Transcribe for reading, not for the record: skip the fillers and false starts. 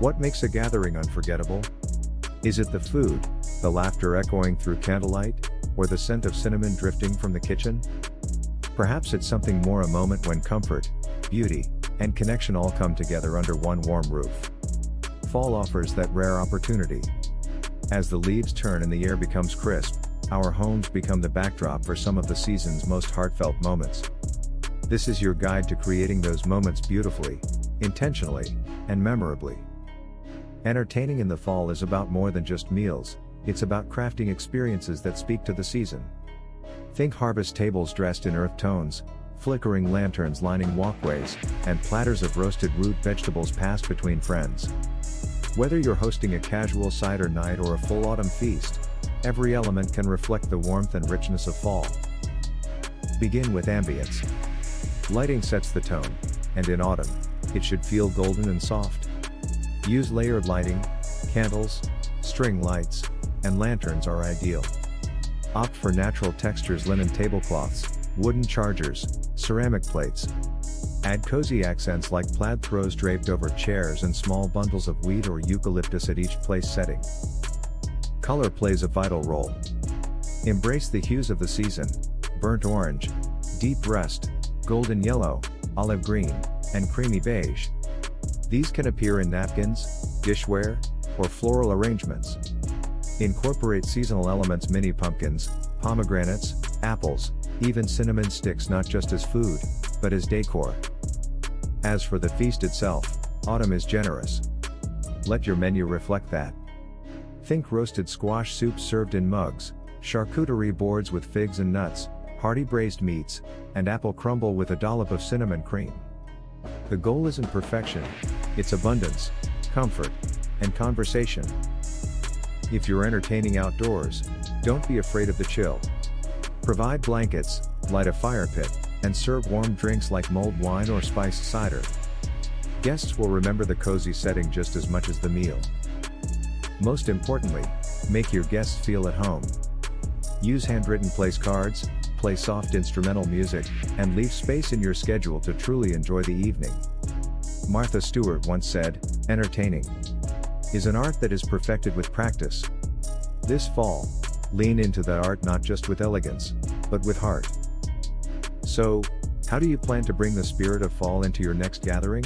What makes a gathering unforgettable? Is it the food, the laughter echoing through candlelight, or the scent of cinnamon drifting from the kitchen? Perhaps it's something more, a moment when comfort, beauty, and connection all come together under one warm roof. Fall offers that rare opportunity. As the leaves turn and the air becomes crisp, our homes become the backdrop for some of the season's most heartfelt moments. This is your guide to creating those moments beautifully, intentionally, and memorably. Entertaining in the fall is about more than just meals, it's about crafting experiences that speak to the season. Think harvest tables dressed in earth tones, flickering lanterns lining walkways, and platters of roasted root vegetables passed between friends. Whether you're hosting a casual cider night or a full autumn feast, every element can reflect the warmth and richness of fall. Begin with ambience. Lighting sets the tone, and in autumn, it should feel golden and soft. Use layered lighting, candles, string lights, and lanterns are ideal. Opt for natural textures: linen tablecloths, wooden chargers, ceramic plates. Add cozy accents like plaid throws draped over chairs and small bundles of wheat or eucalyptus at each place setting. Color plays a vital role. Embrace the hues of the season: burnt orange, deep rust, golden yellow, olive green, and creamy beige. These can appear in napkins, dishware, or floral arrangements. Incorporate seasonal elements: mini pumpkins, pomegranates, apples, even cinnamon sticks, not just as food, but as decor. As for the feast itself, autumn is generous. Let your menu reflect that. Think roasted squash soup served in mugs, charcuterie boards with figs and nuts, hearty braised meats, and apple crumble with a dollop of cinnamon cream. The goal isn't perfection, it's abundance, comfort, and conversation. If you're entertaining outdoors, don't be afraid of the chill. Provide blankets, light a fire pit, and serve warm drinks like mulled wine or spiced cider. Guests will remember the cozy setting just as much as the meal. Most importantly, make your guests feel at home. Use handwritten place cards, play soft instrumental music, and leave space in your schedule to truly enjoy the evening. Martha Stewart once said, "Entertaining is an art that is perfected with practice." This fall, lean into that art, not just with elegance, but with heart. So, how do you plan to bring the spirit of fall into your next gathering?